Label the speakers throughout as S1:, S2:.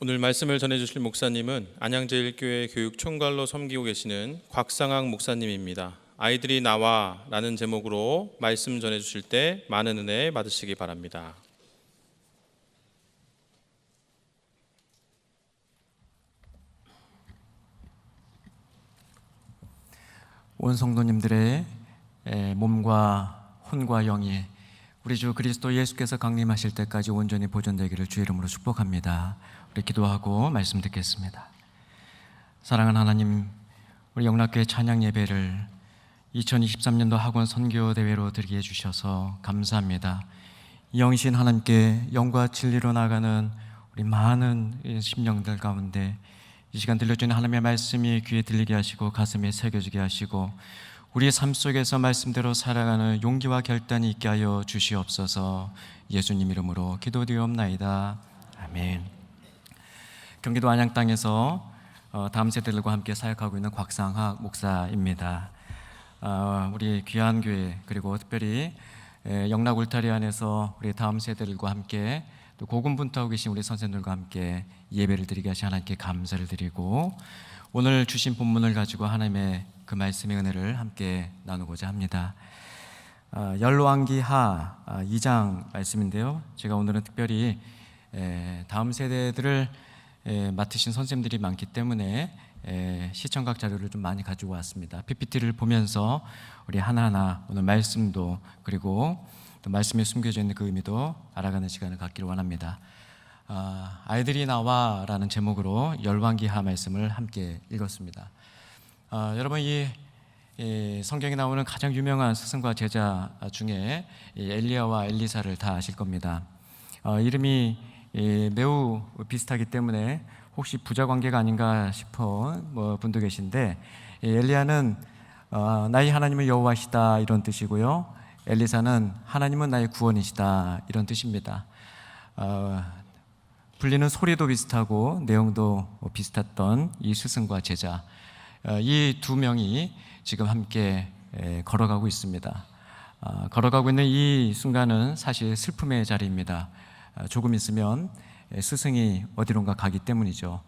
S1: 오늘 말씀을 전해주실 목사님은 안양제일교회 교육총괄로 섬기고 계시는 곽상학 목사님입니다. 아이들이 나와 라는 제목으로 말씀 전해주실 때 많은 은혜 받으시기 바랍니다.
S2: 온 성도님들의 몸과 혼과 영이 우리 주 그리스도 예수께서 강림하실 때까지 온전히 보존되기를 주의 이름으로 축복합니다. 우리 기도하고 말씀 듣겠습니다. 사랑하는 하나님, 우리 영락교회 찬양 예배를 2023년도 학원 선교 대회로 드리게 해주셔서 감사합니다. 영이신 하나님께 영과 진리로 나가는 우리 많은 심령들 가운데 이 시간 들려주는 하나님의 말씀이 귀에 들리게 하시고 가슴에 새겨지게 하시고 우리의 삶 속에서 말씀대로 살아가는 용기와 결단이 있게 하여 주시옵소서. 예수님 이름으로 기도드리옵나이다. 아멘. 경기도 안양 땅에서 다음 세대들과 함께 사역하고 있는 곽상학 목사입니다. 우리 귀한 교회 그리고 특별히 영락 울타리 안에서 우리 다음 세대들과 함께 또 고군분투하고 계신 우리 선생님들과 함께 예배를 드리게 하신 하나님께 감사를 드리고 오늘 주신 본문을 가지고 하나님의 그 말씀의 은혜를 함께 나누고자 합니다. 열왕기하 2장 말씀인데요. 제가 오늘은 특별히 다음 세대들을 맡으신 선생님들이 많기 때문에 시청각 자료를 좀 많이 가지고 왔습니다. PPT를 보면서 우리 하나하나 오늘 말씀도 그리고 또 말씀에 숨겨져 있는 그 의미도 알아가는 시간을 갖기를 원합니다. 아이들이 나와 라는 제목으로 열왕기하 말씀을 함께 읽었습니다. 여러분 이 성경에 나오는 가장 유명한 스승과 제자 중에 엘리야와 엘리사를 다 아실 겁니다. 이름이 매우 비슷하기 때문에 혹시 부자 관계가 아닌가 싶어 분도 계신데 엘리야는 나의 하나님은 여호와시다 이런 뜻이고요. 엘리사는 하나님은 나의 구원이시다 이런 뜻입니다. 불리는 소리도 비슷하고 내용도 비슷했던 이 스승과 제자 이 두 명이 지금 함께 걸어가고 있습니다. 걸어가고 있는 이 순간은 사실 슬픔의 자리입니다. 조금 있으면 스승이 어디론가 가기 때문이죠.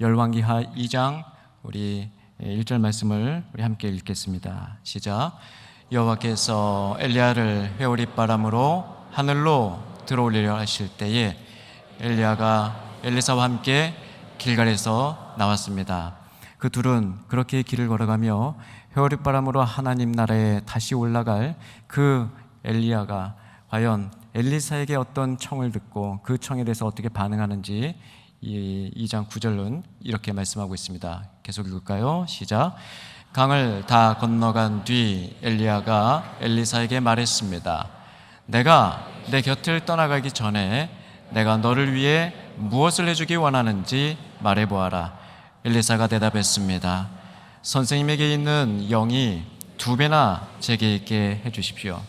S2: 열왕기하 2장 우리 1절 말씀을 우리 함께 읽겠습니다. 시작. 여호와께서 엘리야를 회오리바람으로 하늘로 들어올리려 하실 때에 엘리야가 엘리사와 함께 길갈에서 나왔습니다. 그 둘은 그렇게 길을 걸어가며 회오리바람으로 하나님 나라에 다시 올라갈 그 엘리야가 과연 엘리사에게 어떤 청을 듣고 그 청에 대해서 어떻게 반응하는지 이 2장 9절은 이렇게 말씀하고 있습니다. 계속 읽을까요? 시작. 강을 다 건너간 뒤 엘리야가 엘리사에게 말했습니다. 내가 내 곁을 떠나가기 전에 내가 너를 위해 무엇을 해주기 원하는지 말해보아라. 엘리사가 대답했습니다. 선생님에게 있는 영이 2배나 제게 있게 해주십시오.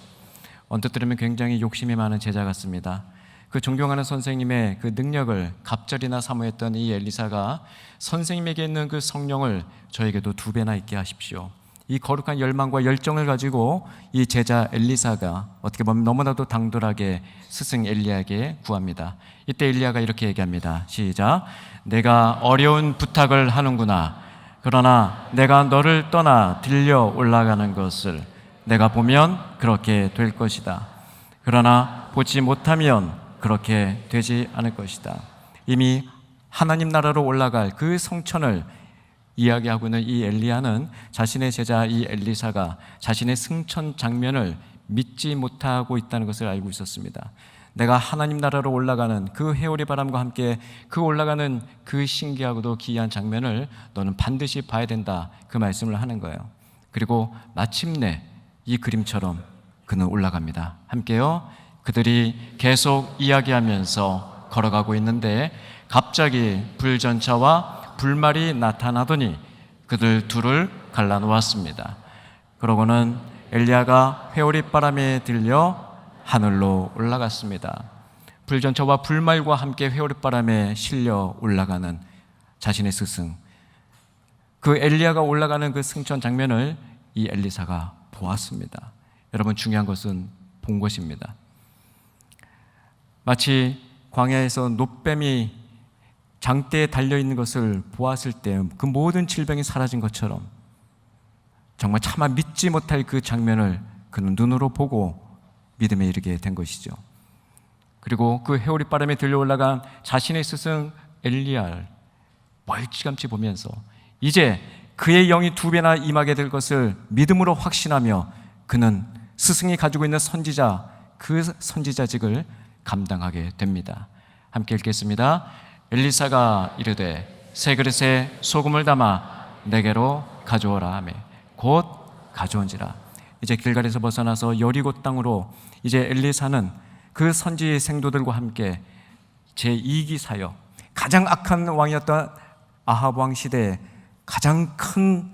S2: 언뜻 들으면 굉장히 욕심이 많은 제자 같습니다. 그 존경하는 선생님의 그 능력을 갑절이나 사모했던 이 엘리사가 선생님에게 있는 그 성령을 저에게도 2배나 있게 하십시오. 이 거룩한 열망과 열정을 가지고 이 제자 엘리사가 어떻게 보면 너무나도 당돌하게 스승 엘리야에게 구합니다. 이때 엘리야가 이렇게 얘기합니다. 시작. 내가 어려운 부탁을 하는구나. 그러나 내가 너를 떠나 들려 올라가는 것을 내가 보면 그렇게 될 것이다. 그러나 보지 못하면 그렇게 되지 않을 것이다. 이미 하나님 나라로 올라갈 그 성천을 이야기하고 있는 이 엘리야는 자신의 제자 이 엘리사가 자신의 승천 장면을 믿지 못하고 있다는 것을 알고 있었습니다. 내가 하나님 나라로 올라가는 그 회오리 바람과 함께 그 올라가는 그 신기하고도 기이한 장면을 너는 반드시 봐야 된다. 그 말씀을 하는 거예요. 그리고 마침내 이 그림처럼 그는 올라갑니다. 함께요. 그들이 계속 이야기하면서 걸어가고 있는데 갑자기 불전차와 불말이 나타나더니 그들 둘을 갈라놓았습니다. 그러고는 엘리야가 회오리바람에 들려 하늘로 올라갔습니다. 불전차와 불말과 함께 회오리바람에 실려 올라가는 자신의 스승, 그 엘리야가 올라가는 그 승천 장면을 이 엘리사가 보았습니다. 여러분, 중요한 것은 본 것입니다. 마치 광야에서 노뱀이 장대에 달려있는 것을 보았을 때 그 모든 질병이 사라진 것처럼 정말 차마 믿지 못할 그 장면을 그는 눈으로 보고 믿음에 이르게 된 것이죠. 그리고 그 해오리바람에 들려 올라간 자신의 스승 엘리야를 멀찌감치 보면서 이제 그의 영이 2배나 임하게 될 것을 믿음으로 확신하며 그는 스승이 가지고 있는 선지자, 그 선지자직을 감당하게 됩니다. 함께 읽겠습니다. 엘리사가 이르되 세 그릇에 소금을 담아 내게로 가져오라 하매 곧 가져온지라. 이제 길갈에서 벗어나서 여리고 땅으로 이제 엘리사는 그 선지 생도들과 함께 제2기 사역, 가장 악한 왕이었던 아합 왕 시대에 가장 큰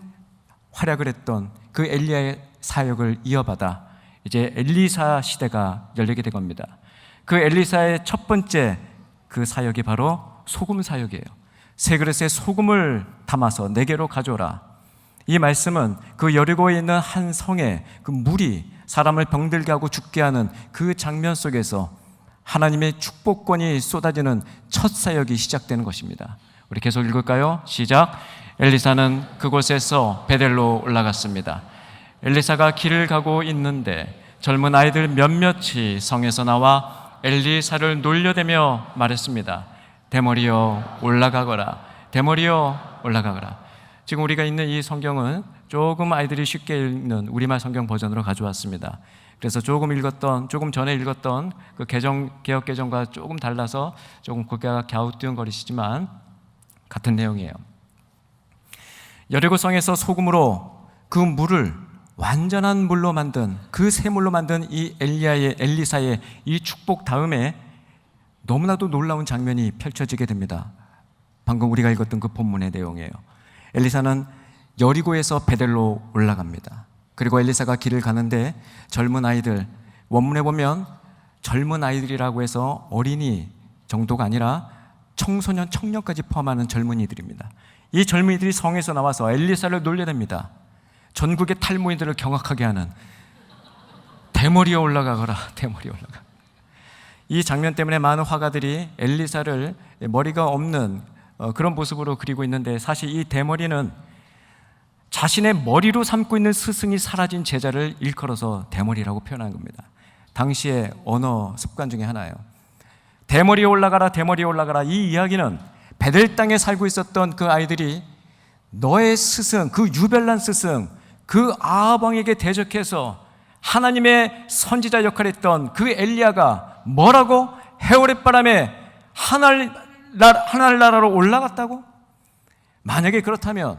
S2: 활약을 했던 그 엘리야의 사역을 이어받아 이제 엘리사 시대가 열리게 된 겁니다. 그 엘리사의 첫 번째 그 사역이 바로 소금 사역이에요. 세 그릇에 소금을 담아서 내게로 가져오라. 이 말씀은 그 여리고에 있는 한 성에 그 물이 사람을 병들게 하고 죽게 하는 그 장면 속에서 하나님의 축복권이 쏟아지는 첫 사역이 시작되는 것입니다. 우리 계속 읽을까요? 시작. 엘리사는 그곳에서 베델로 올라갔습니다. 엘리사가 길을 가고 있는데 젊은 아이들 몇몇이 성에서 나와 엘리사를 놀려대며 말했습니다. 대머리여 올라가거라. 대머리여 올라가거라. 지금 우리가 있는 이 성경은 조금 아이들이 쉽게 읽는 우리말 성경 버전으로 가져왔습니다. 그래서 조금 전에 읽었던 그 개역 개정과 조금 달라서 조금 고개가 갸우뚱거리시지만 같은 내용이에요. 여리고성에서 소금으로 그 물을 완전한 물로 만든 그 샘물로 만든 이 엘리사의 이 축복 다음에 너무나도 놀라운 장면이 펼쳐지게 됩니다. 방금 우리가 읽었던 그 본문의 내용이에요. 엘리사는 여리고에서 베델로 올라갑니다. 그리고 엘리사가 길을 가는데 젊은 아이들, 원문에 보면 젊은 아이들이라고 해서 어린이 정도가 아니라 청소년, 청년까지 포함하는 젊은이들입니다. 이 젊은이들이 성에서 나와서 엘리사를 놀려댑니다. 전국의 탈모인들을 경악하게 하는 대머리에 올라가거라, 대머리에 올라가. 이 장면 때문에 많은 화가들이 엘리사를 머리가 없는 그런 모습으로 그리고 있는데 사실 이 대머리는 자신의 머리로 삼고 있는 스승이 사라진 제자를 일컬어서 대머리라고 표현한 겁니다. 당시의 언어 습관 중에 하나예요. 대머리에 올라가라, 대머리에 올라가라. 이 이야기는 베델 땅에 살고 있었던 그 아이들이 너의 스승, 그 유별난 스승, 그 아합 왕에게 대적해서 하나님의 선지자 역할을 했던 그 엘리야가 뭐라고? 해오렛바람에 하늘나라로 올라갔다고? 만약에 그렇다면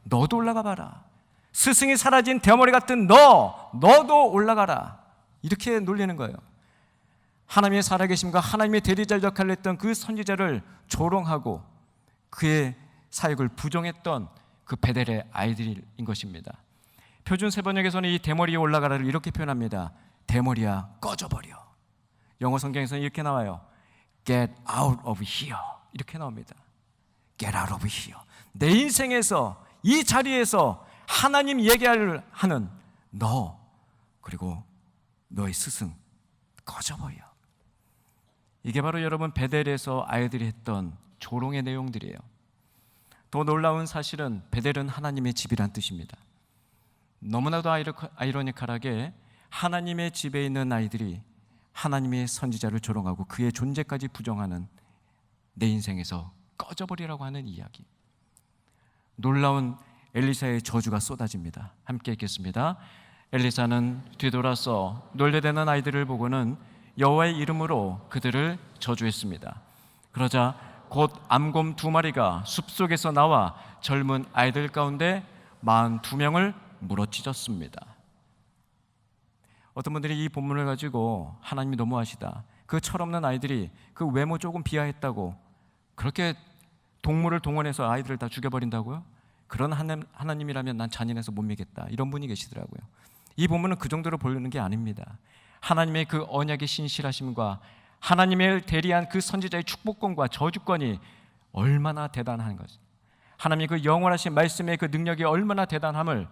S2: 너도 올라가 봐라. 스승이 사라진 대머리 같은 너도 올라가라. 이렇게 놀리는 거예요. 하나님의 살아계심과 하나님의 대리자 역할을 했던 그 선지자를 조롱하고 그의 사역을 부정했던 그 베델의 아이들인 것입니다. 표준 세번역에서는 이 대머리에 올라가라를 이렇게 표현합니다. 대머리야 꺼져버려. 영어 성경에서는 이렇게 나와요. Get out of here. 이렇게 나옵니다. Get out of here. 내 인생에서 이 자리에서 하나님 얘기를 하는 너 그리고 너의 스승 꺼져버려. 이게 바로 여러분 베델에서 아이들이 했던 조롱의 내용들이에요. 더 놀라운 사실은 베델은 하나님의 집이란 뜻입니다. 너무나도 아이러니컬하게 하나님의 집에 있는 아이들이 하나님의 선지자를 조롱하고 그의 존재까지 부정하는 내 인생에서 꺼져버리라고 하는 이야기. 놀라운 엘리사의 저주가 쏟아집니다. 함께 읽겠습니다. 엘리사는 뒤돌아서 놀래대는 아이들을 보고는 여호와의 이름으로 그들을 저주했습니다. 그러자 곧 암곰 2마리가 숲속에서 나와 젊은 아이들 가운데 42명을 물어찢었습니다. 어떤 분들이 이 본문을 가지고 하나님이 너무하시다, 그 철없는 아이들이 그 외모 조금 비하했다고 그렇게 동물을 동원해서 아이들을 다 죽여버린다고요? 그런 하나님이라면 난 잔인해서 못 믿겠다, 이런 분이 계시더라고요. 이 본문은 그 정도로 보려는 게 아닙니다. 하나님의 그 언약의 신실하심과 하나님의 대리한 그 선지자의 축복권과 저주권이 얼마나 대단한 것이, 하나님의 그 영원하신 말씀의 그 능력이 얼마나 대단함을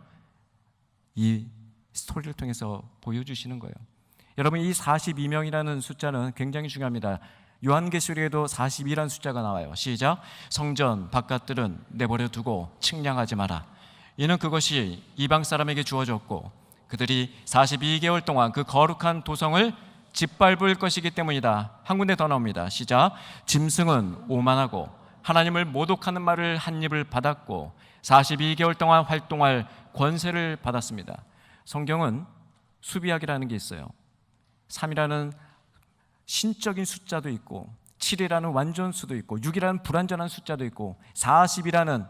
S2: 이 스토리를 통해서 보여주시는 거예요. 여러분, 이 42명이라는 숫자는 굉장히 중요합니다. 요한계시록에도 42라는 숫자가 나와요. 시작. 성전 바깥들은 내버려 두고 측량하지 마라. 이는 그것이 이방 사람에게 주어졌고 그들이 42개월 동안 그 거룩한 도성을 짓밟을 것이기 때문이다. 한 군데 더 나옵니다. 시작. 짐승은 오만하고 하나님을 모독하는 말을 한 입을 받았고 42개월 동안 활동할 권세를 받았습니다. 성경은 수비학이라는 게 있어요. 3이라는 신적인 숫자도 있고 7이라는 완전수도 있고 6이라는 불완전한 숫자도 있고 40이라는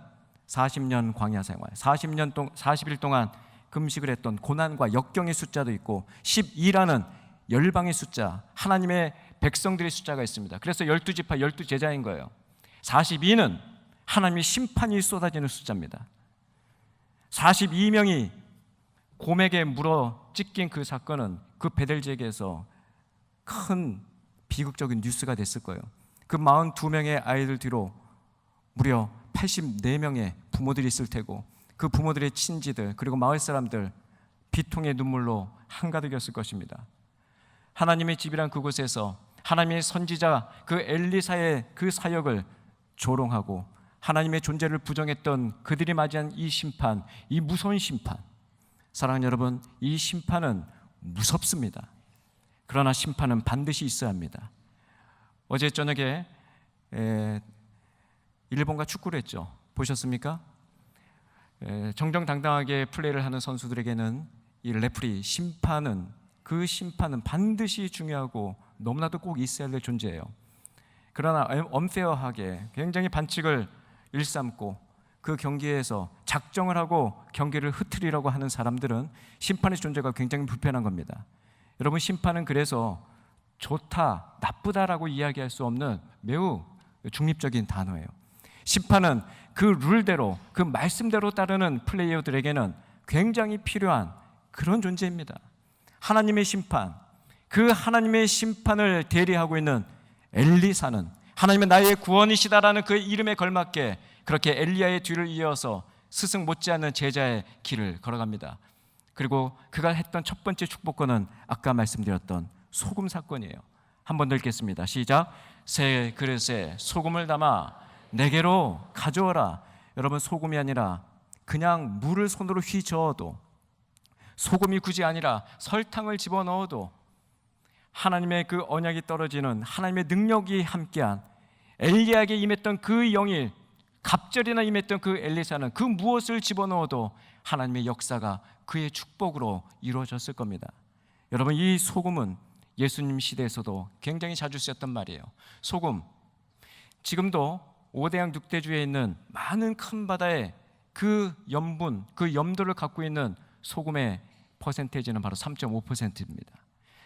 S2: 40년 광야 생활, 40일 동안 금식을 했던 고난과 역경의 숫자도 있고 12라는 열방의 숫자, 하나님의 백성들의 숫자가 있습니다. 그래서 12지파 12제자인 거예요. 42는 하나님의 심판이 쏟아지는 숫자입니다. 42명이 곰에게 물어 찢긴 그 사건은 그 베델 지역에서 큰 비극적인 뉴스가 됐을 거예요. 그 42명의 아이들 뒤로 무려 84명의 부모들이 있을 테고 그 부모들의 친지들 그리고 마을 사람들 비통의 눈물로 한가득이었을 것입니다. 하나님의 집이란 그곳에서 하나님의 선지자 그 엘리사의 그 사역을 조롱하고 하나님의 존재를 부정했던 그들이 맞이한 이 심판, 이 무서운 심판, 사랑하는 여러분, 이 심판은 무섭습니다. 그러나 심판은 반드시 있어야 합니다. 어제 저녁에 일본과 축구를 했죠. 보셨습니까? 정정당당하게 플레이를 하는 선수들에게는 이 레프리 심판은, 그 심판은 반드시 중요하고 너무나도 꼭 있어야 될 존재예요. 그러나 언페어하게 굉장히 반칙을 일삼고 그 경기에서 작정을 하고 경기를 흐트리려고 하는 사람들은 심판의 존재가 굉장히 불편한 겁니다. 여러분, 심판은 그래서 좋다, 나쁘다라고 이야기할 수 없는 매우 중립적인 단어예요. 심판은 그 룰대로, 그 말씀대로 따르는 플레이어들에게는 굉장히 필요한 그런 존재입니다. 하나님의 심판, 그 하나님의 심판을 대리하고 있는 엘리사는 하나님의 나의 구원이시다라는 그 이름에 걸맞게 그렇게 엘리야의 뒤를 이어서 스승 못지않은 제자의 길을 걸어갑니다. 그리고 그가 했던 첫 번째 축복권은 아까 말씀드렸던 소금 사건이에요. 한 번 더 읽겠습니다. 시작. 새 그릇에 소금을 담아 내게로 가져오라. 여러분, 소금이 아니라 그냥 물을 손으로 휘저어도, 소금이 굳이 아니라 설탕을 집어넣어도 하나님의 그 언약이 떨어지는, 하나님의 능력이 함께한 엘리야에게 임했던 그 영이 갑절이나 임했던 그 엘리사는 그 무엇을 집어넣어도 하나님의 역사가 그의 축복으로 이루어졌을 겁니다. 여러분, 이 소금은 예수님 시대에서도 굉장히 자주 쓰였던 말이에요. 소금, 지금도 오대양 육대주에 있는 많은 큰 바다에 그 염분, 그 염도를 갖고 있는 소금의 퍼센테이지는 바로 3.5%입니다.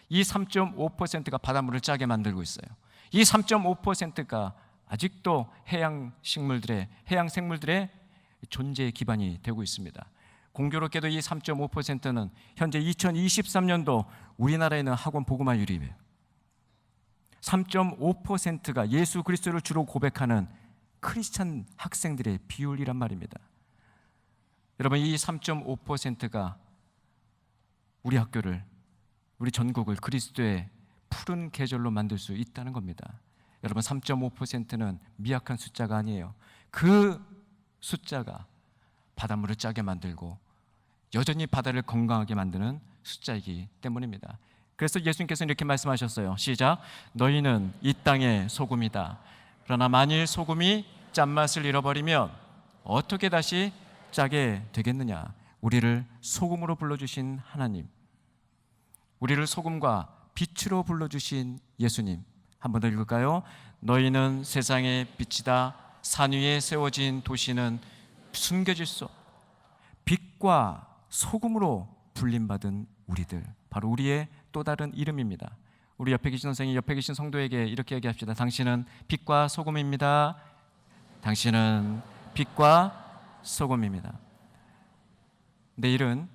S2: 이 3.5%가 바닷물을 짜게 만들고 있어요. 이 3.5%가 아직도 해양 생물들의 존재의 기반이 되고 있습니다. 공교롭게도 이 3.5%는 현재 2023년도 우리나라에 있는 학원 복음화율이에요. 3.5%가 예수 그리스도를 주로 고백하는 크리스찬 학생들의 비율이란 말입니다. 여러분, 이 3.5%가 우리 학교를, 우리 전국을 그리스도의 푸른 계절로 만들 수 있다는 겁니다. 여러분, 3.5%는 미약한 숫자가 아니에요. 그 숫자가 바닷물을 짜게 만들고 여전히 바다를 건강하게 만드는 숫자이기 때문입니다. 그래서 예수님께서는 이렇게 말씀하셨어요. 시작. 너희는 이 땅의 소금이다. 그러나 만일 소금이 짠맛을 잃어버리면 어떻게 다시 짜게 되겠느냐. 우리를 소금으로 불러주신 하나님, 우리를 소금과 빛으로 불러주신 예수님, 한 번 더 읽을까요? 너희는 세상의 빛이다. 산 위에 세워진 도시는 숨겨질 수 없다. 빛과 소금으로 불림받은 우리들, 바로 우리의 또 다른 이름입니다. 우리 옆에 계신 선생님, 옆에 계신 성도에게 이렇게 얘기합시다. 당신은 빛과 소금입니다. 당신은 빛과 소금입니다. 내일은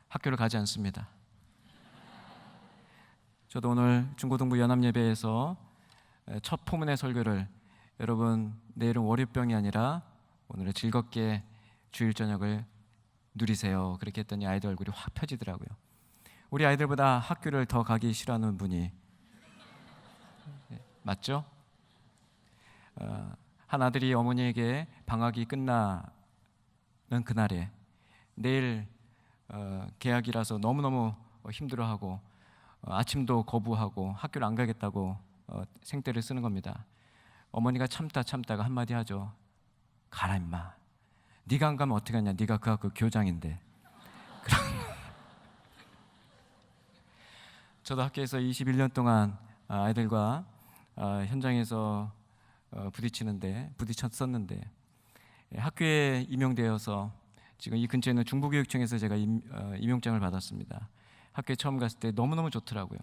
S2: 학교를 가지 않습니다. 저도 오늘 중고등부 연합예배에서 첫 포문의 설교를, 여러분 내일은 월요병이 아니라 오늘은 즐겁게 주일 저녁을 누리세요, 그렇게 했더니 아이들 얼굴이 확 펴지더라고요. 우리 아이들보다 학교를 더 가기 싫어하는 분이 맞죠? 한 아들이 어머니에게 방학이 끝나는 그날에 내일 개학이라서 너무너무 힘들어하고 아침도 거부하고 학교를 안 가겠다고 생떼를 쓰는 겁니다. 어머니가 참다가 한마디 하죠. 가라 임마. 네가 안 가면 어떻게 하냐. 네가 그 학교 교장인데. 저도 학교에서 21년 동안 아이들과 현장에서 부딪혔었는데 학교에 임용되어서 지금 이 근처에 있는 중부교육청에서 제가 임용장을 받았습니다. 학교에 처음 갔을 때 너무너무 좋더라고요.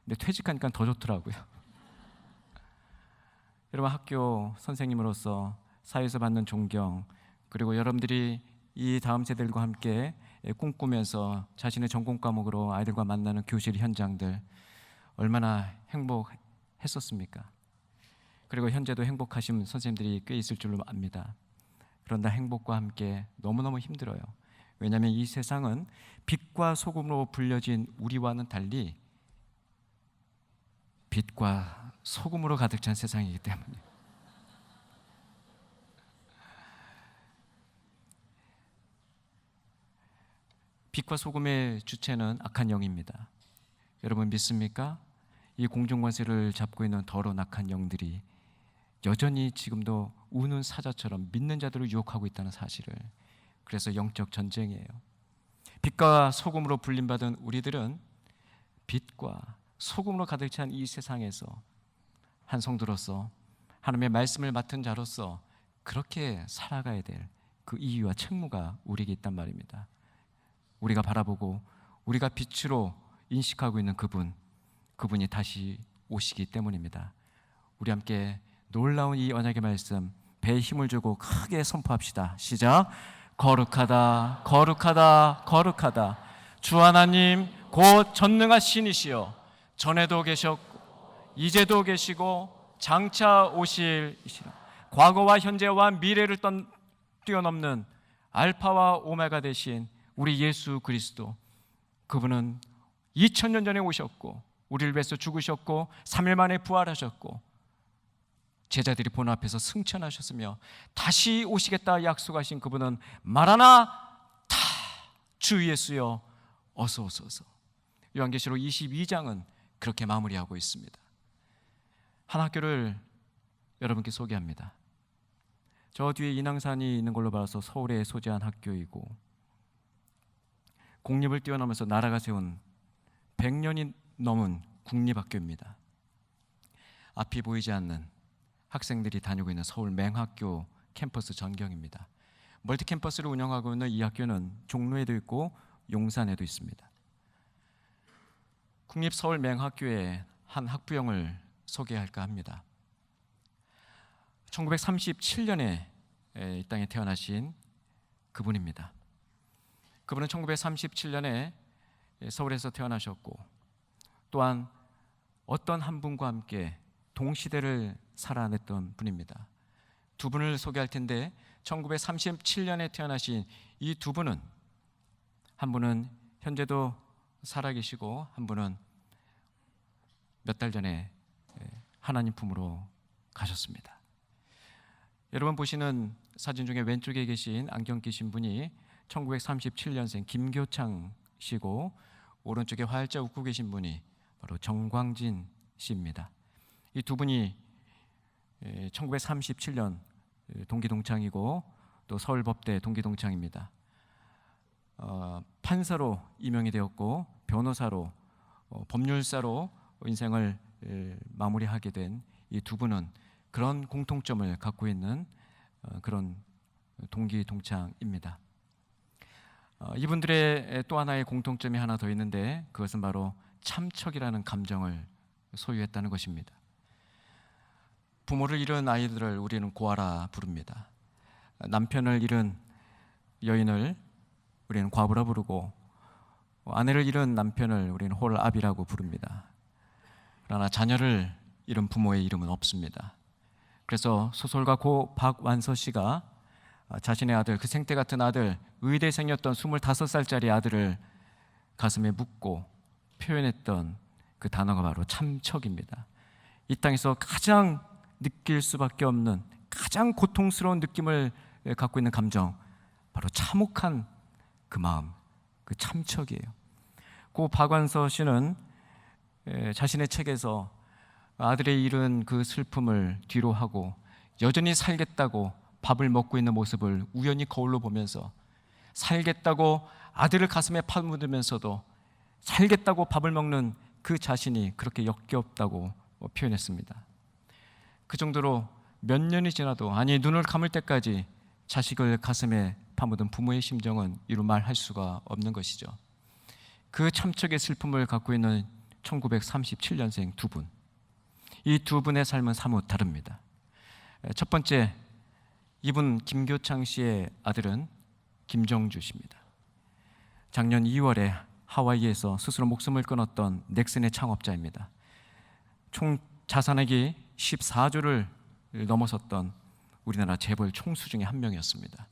S2: 근데 퇴직하니까 더 좋더라고요. 여러분, 학교 선생님으로서 사회에서 받는 존경, 그리고 여러분들이 이 다음 세대들과 함께 꿈꾸면서 자신의 전공 과목으로 아이들과 만나는 교실 현장들 얼마나 행복했었습니까? 그리고 현재도 행복하신 선생님들이 꽤 있을 줄로 압니다. 그런다 행복과 함께 너무너무 힘들어요. 왜냐하면 이 세상은 빛과 소금으로 불려진 우리와는 달리 빛과 소금으로 가득 찬 세상이기 때문에 빛과 소금의 주체는 악한 영입니다. 여러분 믿습니까? 이 공중권세를 잡고 있는 더러운 악한 영들이 여전히 지금도 우는 사자처럼 믿는 자들을 유혹하고 있다는 사실을. 그래서 영적 전쟁이에요. 빛과 소금으로 불림받은 우리들은 빛과 소금으로 가득 찬 이 세상에서 한 성도로서 하나님의 말씀을 맡은 자로서 그렇게 살아가야 될 그 이유와 책무가 우리에게 있단 말입니다. 우리가 바라보고 우리가 빛으로 인식하고 있는 그분이 다시 오시기 때문입니다. 우리 함께 놀라운 이 언약의 말씀 배에 힘을 주고 크게 선포합시다. 시작. 거룩하다 거룩하다 거룩하다 주 하나님 곧 전능하신 이시여 전에도 계셨고 이제도 계시고 장차 오실 이시라. 과거와 현재와 미래를 뛰어넘는 알파와 오메가 되신 우리 예수 그리스도, 그분은 2000년 전에 오셨고 우리를 위해서 죽으셨고 3일 만에 부활하셨고 제자들이 보는 앞에서 승천하셨으며 다시 오시겠다 약속하신 그분은 마라나타 주 예수여 어서 오소서. 요한계시록 22장은 그렇게 마무리하고 있습니다. 한 학교를 여러분께 소개합니다. 저 뒤에 인왕산이 있는 걸로 봐서 서울에 소재한 학교이고 공립을 뛰어넘어서 나라가 세운 100년이 넘은 국립학교입니다. 앞이 보이지 않는 학생들이 다니고 있는 서울 맹학교 캠퍼스 전경입니다. 멀티 캠퍼스를 운영하고 있는 이 학교는 종로에도 있고 용산에도 있습니다. 국립 서울 맹학교의 한 학부형을 소개할까 합니다. 1937년에 이 땅에 태어나신 그분입니다. 그분은 1937년에 서울에서 태어나셨고 또한 어떤 한 분과 함께 동시대를 살아냈던 분입니다. 두 분을 소개할 텐데 1937년에 태어나신 이 두 분은 한 분은 현재도 살아계시고 한 분은 몇 달 전에 하나님 품으로 가셨습니다. 여러분 보시는 사진 중에 왼쪽에 계신 안경 끼신 분이 1937년생 김교창 씨고 오른쪽에 활짝 웃고 계신 분이 바로 정광진 씨입니다. 이 두 분이 1937년 동기동창이고 또 서울법대 동기동창입니다. 판사로 임용이 되었고 변호사로 법률사로 인생을 마무리하게 된 이 두 분은 그런 공통점을 갖고 있는 그런 동기동창입니다. 이분들의 또 하나의 공통점이 하나 더 있는데 그것은 바로 참척이라는 감정을 소유했다는 것입니다. 부모를 잃은 아이들을 우리는 고아라 부릅니다. 남편을 잃은 여인을 우리는 과부라 부르고 아내를 잃은 남편을 우리는 홀압이라고 부릅니다. 그러나 자녀를 잃은 부모의 이름은 없습니다. 그래서 소설가 고 박완서 씨가 자신의 아들, 그 생태 같은 아들, 의대생이었던 25살짜리 아들을 가슴에 묻고 표현했던 그 단어가 바로 참척입니다. 이 땅에서 가장 느낄 수밖에 없는 가장 고통스러운 느낌을 갖고 있는 감정, 바로 참혹한 그 마음, 그 참척이에요. 고 박완서 씨는 자신의 책에서 아들의 잃은 그 슬픔을 뒤로 하고 여전히 살겠다고 밥을 먹고 있는 모습을 우연히 거울로 보면서 살겠다고 아들을 가슴에 파묻으면서도 살겠다고 밥을 먹는 그 자신이 그렇게 역겹다고 표현했습니다. 그 정도로 몇 년이 지나도, 아니 눈을 감을 때까지 자식을 가슴에 파묻은 부모의 심정은 이루 말할 수가 없는 것이죠. 그 참척의 슬픔을 갖고 있는 1937년생 두 분, 이 두 분의 삶은 사뭇 다릅니다. 첫 번째, 이분 김교창 씨의 아들은 김정주 씨입니다. 작년 2월에 하와이에서 스스로 목숨을 끊었던 넥슨의 창업자입니다. 총 자산액이 14조를 넘어섰던 우리나라 재벌 총수 중에 한 명이었습니다.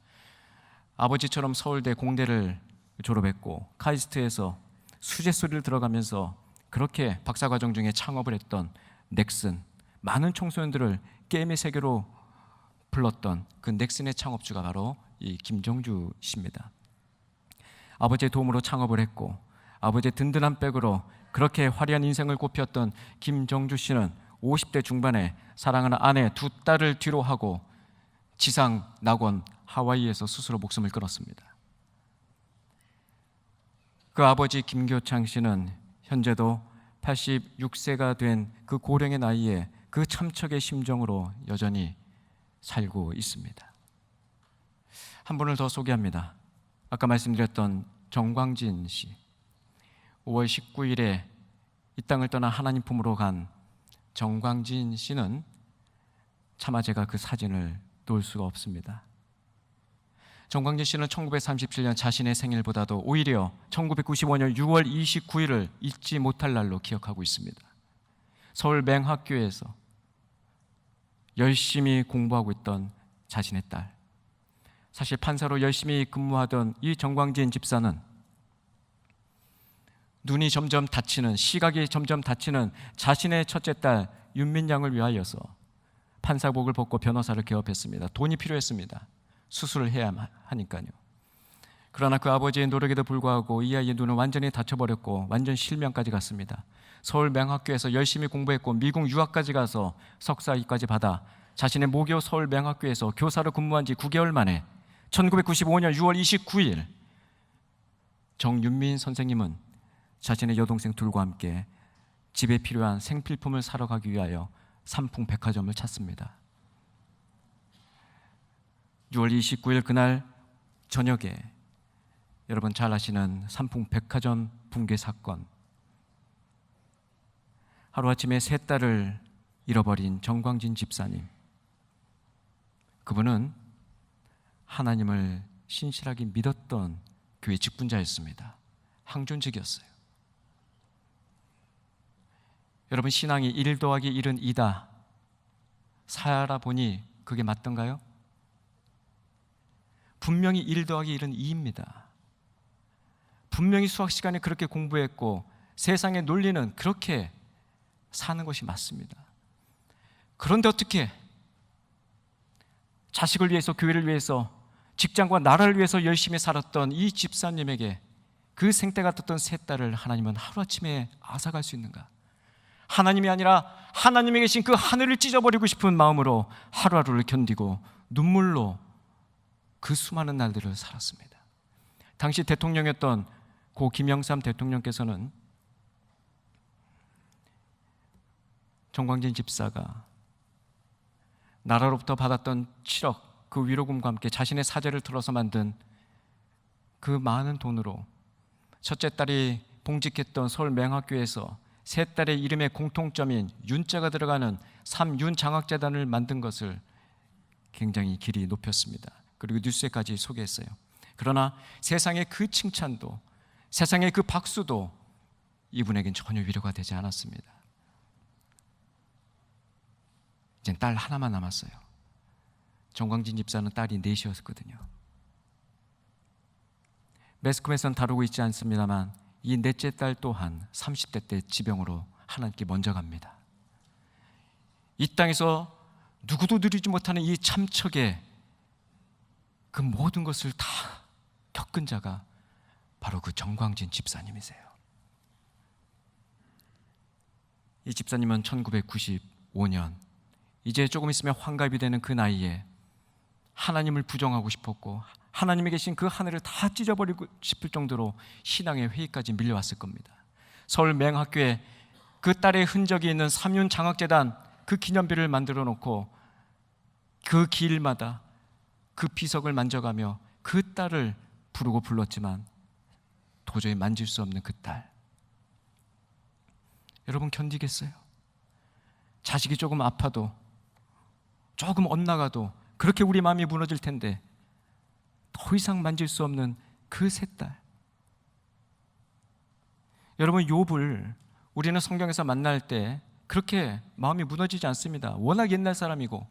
S2: 아버지처럼 서울대 공대를 졸업했고 카이스트에서 수제소리를 들어가면서 그렇게 박사과정 중에 창업을 했던 넥슨, 많은 청소년들을 게임의 세계로 불렀던 그 넥슨의 창업주가 바로 이 김정주 씨입니다. 아버지의 도움으로 창업을 했고 아버지의 든든한 백으로 그렇게 화려한 인생을 꽃피웠던 김정주 씨는 50대 중반에 사랑하는 아내 두 딸을 뒤로 하고 지상 낙원 하와이에서 스스로 목숨을 끊었습니다. 그 아버지 김교창 씨는 현재도 86세가 된 그 고령의 나이에 그 참척의 심정으로 여전히 살고 있습니다. 한 분을 더 소개합니다. 아까 말씀드렸던 정광진 씨, 5월 19일에 이 땅을 떠나 하나님 품으로 간 정광진 씨는 차마 제가 그 사진을 놓을 수가 없습니다. 정광진 씨는 1937년 자신의 생일보다도 오히려 1995년 6월 29일을 잊지 못할 날로 기억하고 있습니다. 서울 맹학교에서 열심히 공부하고 있던 자신의 딸, 사실 판사로 열심히 근무하던 이 정광진 집사는 눈이 점점 다치는, 시각이 점점 다치는 자신의 첫째 딸 윤민양을 위하여서 판사복을 벗고 변호사를 개업했습니다. 돈이 필요했습니다. 수술을 해야 하니까요. 그러나 그 아버지의 노력에도 불구하고 이 아이의 눈은 완전히 다쳐버렸고 완전 실명까지 갔습니다. 서울 맹학교에서 열심히 공부했고 미국 유학까지 가서 석사학위까지 받아 자신의 모교 서울 맹학교에서 교사로 근무한 지 9개월 만에 1995년 6월 29일 정윤민 선생님은 자신의 여동생 둘과 함께 집에 필요한 생필품을 사러 가기 위하여 삼풍백화점을 찾습니다. 6월 29일 그날 저녁에 여러분 잘 아시는 삼풍백화점 붕괴 사건, 하루아침에 세 딸을 잃어버린 정광진 집사님, 그분은 하나님을 신실하게 믿었던 교회 직분자였습니다. 항존직이었어요. 여러분, 신앙이 1 더하기 1은 2다 살아보니 그게 맞던가요? 분명히 1 더하기 1은 2입니다. 분명히 수학 시간에 그렇게 공부했고 세상의 논리는 그렇게 사는 것이 맞습니다. 그런데 어떻게 자식을 위해서, 교회를 위해서, 직장과 나라를 위해서 열심히 살았던 이 집사님에게 그 생때 같았던 세 딸을 하나님은 하루아침에 앗아갈 수 있는가? 하나님이 아니라 하나님에 계신 그 하늘을 찢어버리고 싶은 마음으로 하루하루를 견디고 눈물로 그 수많은 날들을 살았습니다. 당시 대통령이었던 고 김영삼 대통령께서는 정광진 집사가 나라로부터 받았던 7억 그 위로금과 함께 자신의 사재를 틀어서 만든 그 많은 돈으로 첫째 딸이 봉직했던 서울 맹학교에서 세 딸의 이름의 공통점인 윤자가 들어가는 3윤 장학재단을 만든 것을 굉장히 길이 높였습니다. 그리고 뉴스에까지 소개했어요. 그러나 세상의 그 칭찬도, 세상의 그 박수도 이분에겐 전혀 위로가 되지 않았습니다. 이젠 딸 하나만 남았어요. 정광진 집사는 딸이 넷이었거든요. 매스컴에서는 다루고 있지 않습니다만 이 넷째 딸 또한 30대 때 지병으로 하나님께 먼저 갑니다. 이 땅에서 누구도 누리지 못하는 이 참척의 그 모든 것을 다 겪은 자가 바로 그 정광진 집사님이세요. 이 집사님은 1995년 이제 조금 있으면 환갑이 되는 그 나이에 하나님을 부정하고 싶었고 하나님이 계신 그 하늘을 다 찢어버리고 싶을 정도로 신앙의 회의까지 밀려왔을 겁니다. 서울 맹학교에 그 딸의 흔적이 있는 삼륜 장학재단 그 기념비를 만들어 놓고 그 길마다 그 비석을 만져가며 그 딸을 부르고 불렀지만 도저히 만질 수 없는 그 딸. 여러분 견디겠어요? 자식이 조금 아파도 조금 엇나가도 그렇게 우리 마음이 무너질 텐데 더 이상 만질 수 없는 그 세 딸. 여러분 욥을 우리는 성경에서 만날 때 그렇게 마음이 무너지지 않습니다. 워낙 옛날 사람이고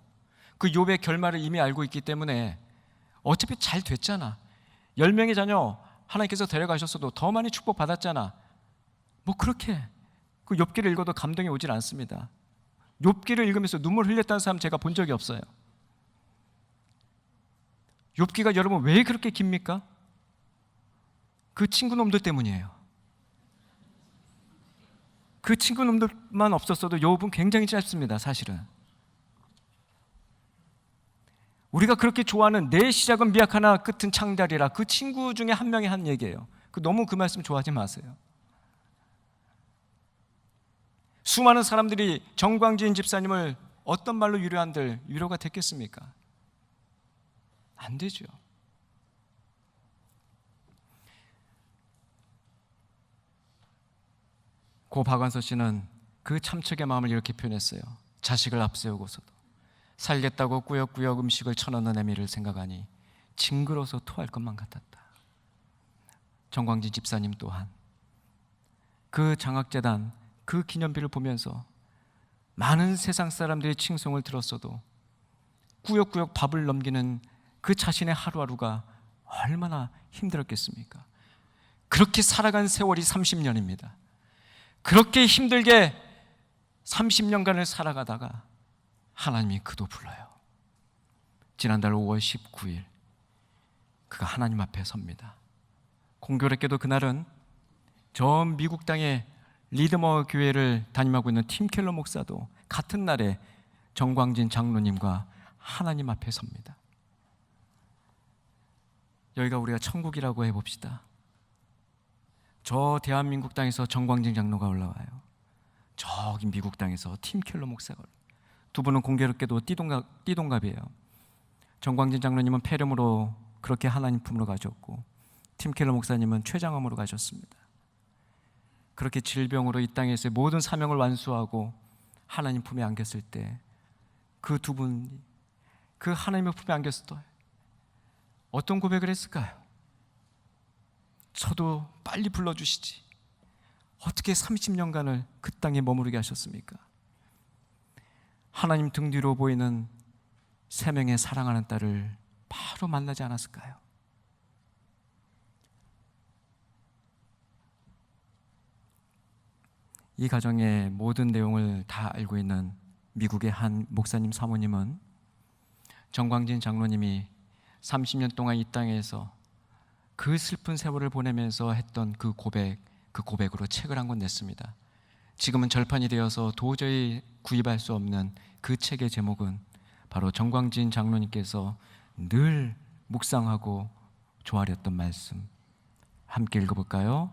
S2: 그 욥의 결말을 이미 알고 있기 때문에 어차피 잘 됐잖아. 10명의 자녀 하나님께서 데려가셨어도 더 많이 축복받았잖아. 뭐 그렇게 그 욥기를 읽어도 감동이 오질 않습니다. 욥기를 읽으면서 눈물 흘렸다는 사람 제가 본 적이 없어요. 욥기가 여러분 왜 그렇게 깁니까? 그 친구놈들 때문이에요. 그 친구놈들만 없었어도 욥은 굉장히 짧습니다. 사실은 우리가 그렇게 좋아하는 내 시작은 미약하나 끝은 창달이라 그 친구 중에 한 명이 한 얘기예요. 너무 그 말씀 좋아하지 마세요. 수많은 사람들이 정광진 집사님을 어떤 말로 위로한들 위로가 됐겠습니까? 안 되죠. 고 박완서 씨는 그 참척의 마음을 이렇게 표현했어요. 자식을 앞세우고서도 살겠다고 꾸역꾸역 음식을 쳐넣는 애미를 생각하니 징그러서 토할 것만 같았다. 정광진 집사님 또한 그 장학재단 그 기념비를 보면서 많은 세상 사람들의 칭송을 들었어도 꾸역꾸역 밥을 넘기는 그 자신의 하루하루가 얼마나 힘들었겠습니까? 그렇게 살아간 세월이 30년입니다. 그렇게 힘들게 30년간을 살아가다가 하나님이 그도 불러요. 지난달 5월 19일 그가 하나님 앞에 섭니다. 공교롭게도 그날은 저 미국 땅의 리드머 교회를 담임하고 있는 팀 켈러 목사도 같은 날에 정광진 장로님과 하나님 앞에 섭니다. 여기가 우리가 천국이라고 해봅시다. 저 대한민국 땅에서 정광진 장로가 올라와요. 저기 미국 땅에서 팀 켈러 목사가 올라와요. 두 분은 공교롭게도 띠동갑이에요. 정광진 장로님은 폐렴으로 그렇게 하나님 품으로 가셨고 팀 켈러 목사님은 췌장암으로 가셨습니다. 그렇게 질병으로 이 땅에서의 모든 사명을 완수하고 하나님 품에 안겼을 때 그 두 분이 그 하나님의 품에 안겼을 때 어떤 고백을 했을까요? 저도 빨리 불러주시지. 어떻게 30년간을 그 땅에 머무르게 하셨습니까? 하나님 등 뒤로 보이는 세 명의 사랑하는 딸을 바로 만나지 않았을까요? 이 가정의 모든 내용을 다 알고 있는 미국의 한 목사님 사모님은 정광진 장로님이 30년 동안 이 땅에서 그 슬픈 세월을 보내면서 했던 그 고백으로 책을 한 권 냈습니다. 지금은 절판이 되어서 도저히 구입할 수 없는 그 책의 제목은 바로 정광진 장로님께서 늘 묵상하고 조아렸던 말씀, 함께 읽어볼까요?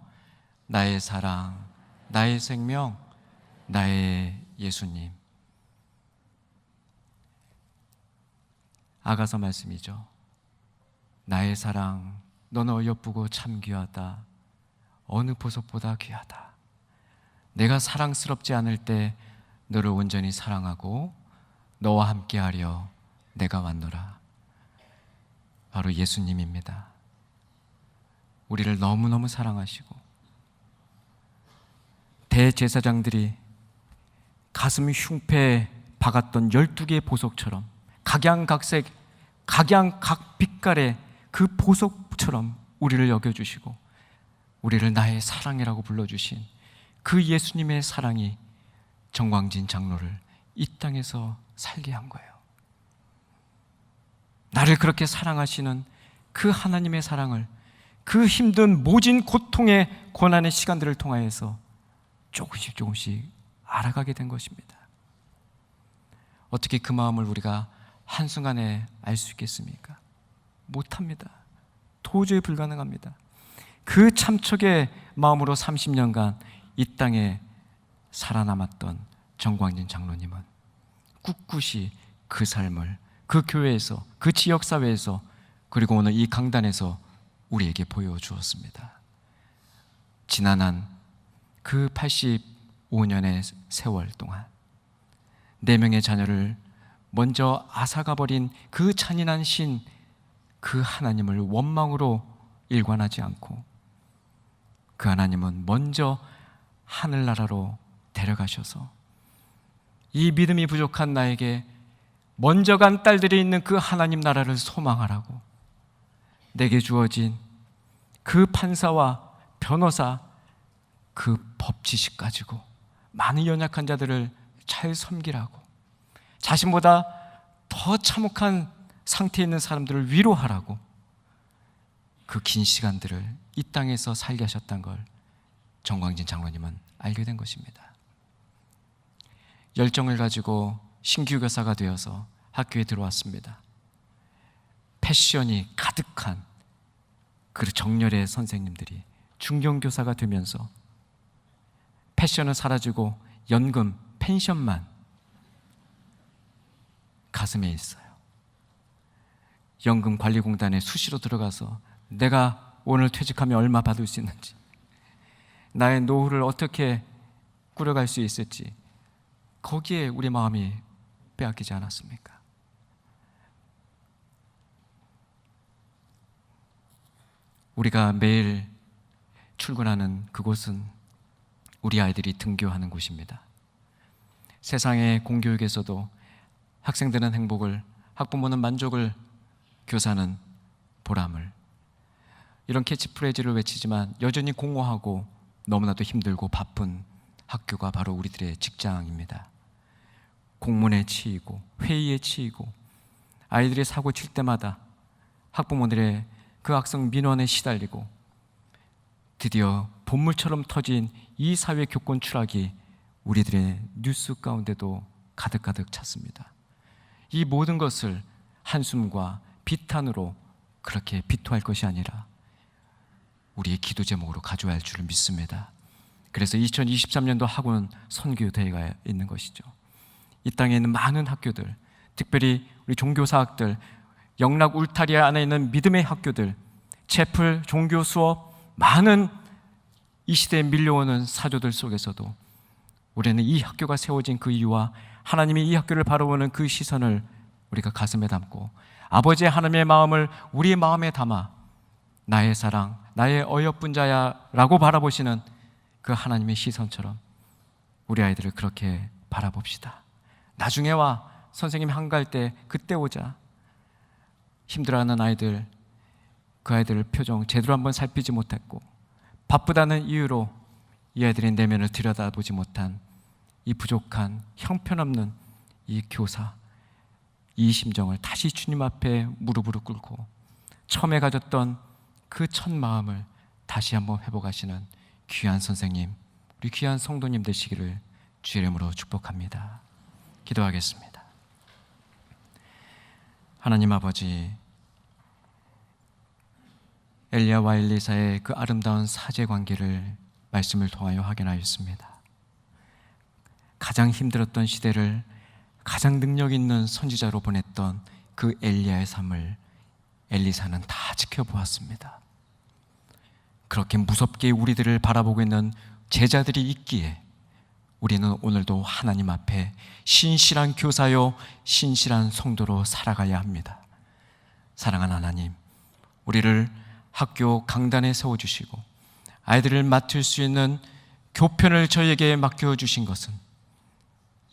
S2: 나의 사랑, 나의 생명, 나의 예수님. 아가서 말씀이죠. 나의 사랑, 너는 어여쁘고 참 귀하다. 어느 보석보다 귀하다. 내가 사랑스럽지 않을 때 너를 온전히 사랑하고 너와 함께하려 내가 왔노라. 바로 예수님입니다. 우리를 너무너무 사랑하시고 대제사장들이 가슴 흉패에 박았던 12개의 보석처럼 각양각색, 각양각빛깔의 그 보석처럼 우리를 여겨주시고 우리를 나의 사랑이라고 불러주신 그 예수님의 사랑이 정광진 장로를 이 땅에서 살게 한 거예요. 나를 그렇게 사랑하시는 그 하나님의 사랑을 그 힘든 모진 고통의 고난의 시간들을 통하여서 조금씩 알아가게 된 것입니다. 어떻게 그 마음을 우리가 한순간에 알 수 있겠습니까? 못합니다. 도저히 불가능합니다. 그 참척의 마음으로 30년간 이 땅에 살아남았던 정광진 장로님은 꿋꿋이 그 삶을 그 교회에서, 그 지역사회에서, 그리고 오늘 이 강단에서 우리에게 보여주었습니다. 지난한 그 85년의 세월 동안 4명의 자녀를 먼저 앗아가버린 그 잔인한 신, 그 하나님을 원망으로 일관하지 않고 그 하나님은 먼저 하늘나라로 데려가셔서 이 믿음이 부족한 나에게 먼저 간 딸들이 있는 그 하나님 나라를 소망하라고 내게 주어진 그 판사와 변호사, 그 법 지식 가지고 많은 연약한 자들을 잘 섬기라고, 자신보다 더 참혹한 상태에 있는 사람들을 위로하라고 그 긴 시간들을 이 땅에서 살게 하셨다는 걸 정광진 장로님은 알게 된 것입니다. 열정을 가지고 신규 교사가 되어서 학교에 들어왔습니다. 패션이 가득한 그 정열의 선생님들이 중경교사가 되면서 패션은 사라지고 연금, 펜션만 가슴에 있어요. 연금관리공단에 수시로 들어가서 내가 오늘 퇴직하면 얼마 받을 수 있는지, 나의 노후를 어떻게 꾸려갈 수 있을지, 거기에 우리 마음이 빼앗기지 않았습니까? 우리가 매일 출근하는 그곳은 우리 아이들이 등교하는 곳입니다. 세상의 공교육에서도 학생들은 행복을, 학부모는 만족을, 교사는 보람을, 이런 캐치프레이즈를 외치지만 여전히 공허하고 너무나도 힘들고 바쁜 학교가 바로 우리들의 직장입니다. 공문에 치이고 회의에 치이고 아이들이 사고 칠 때마다 학부모들의 그 악성 민원에 시달리고 드디어 본물처럼 터진 이 사회 교권 추락이 우리들의 뉴스 가운데도 가득가득 찼습니다. 이 모든 것을 한숨과 비탄으로 그렇게 비토할 것이 아니라 우리의 기도 제목으로 가져야 할 줄을 믿습니다. 그래서 2023년도 학원 선교대회가 있는 것이죠. 이 땅에 있는 많은 학교들, 특별히 우리 종교사학들, 영락 울타리 안에 있는 믿음의 학교들, 채플, 종교 수업, 많은 이 시대에 밀려오는 사조들 속에서도 우리는 이 학교가 세워진 그 이유와 하나님이 이 학교를 바라보는 그 시선을 우리가 가슴에 담고 아버지의 하나님의 마음을 우리의 마음에 담아 나의 사랑, 나의 어여쁜 자야 라고 바라보시는 그 하나님의 시선처럼 우리 아이들을 그렇게 바라봅시다. 나중에 와, 선생님 한가할 때 그때 오자. 힘들어하는 아이들, 그 아이들 표정 제대로 한번 살피지 못했고 바쁘다는 이유로 이 아이들의 내면을 들여다보지 못한 이 부족한 형편없는 이 교사, 이 심정을 다시 주님 앞에 무릎을 꿇고 처음에 가졌던 그 첫 마음을 다시 한번 회복하시는 귀한 선생님, 우리 귀한 성도님 되시기를 주의 이름으로 축복합니다. 기도하겠습니다. 하나님 아버지, 엘리야와 엘리사의 그 아름다운 사제 관계를 말씀을 통하여 확인하였습니다. 가장 힘들었던 시대를 가장 능력 있는 선지자로 보냈던 그 엘리야의 삶을 엘리사는 다 지켜보았습니다. 그렇게 무섭게 우리들을 바라보고 있는 제자들이 있기에 우리는 오늘도 하나님 앞에 신실한 교사요 신실한 성도로 살아가야 합니다. 사랑하는 하나님, 우리를 학교 강단에 세워주시고 아이들을 맡을 수 있는 교편을 저희에게 맡겨주신 것은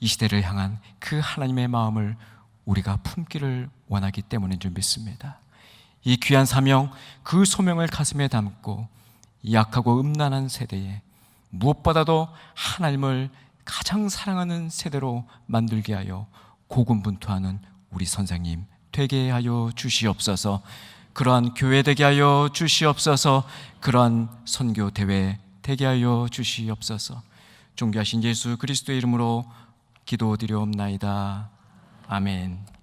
S2: 이 시대를 향한 그 하나님의 마음을 우리가 품기를 원하기 때문인 줄 믿습니다. 이 귀한 사명, 그 소명을 가슴에 담고 약하고 음란한 세대에 무엇보다도 하나님을 가장 사랑하는 세대로 만들게 하여 고군분투하는 우리 선생님 되게 하여 주시옵소서. 그러한 교회 되게 하여 주시옵소서. 그러한 선교 대회 되게 하여 주시옵소서. 존귀하신 예수 그리스도의 이름으로 기도드리옵나이다. 아멘.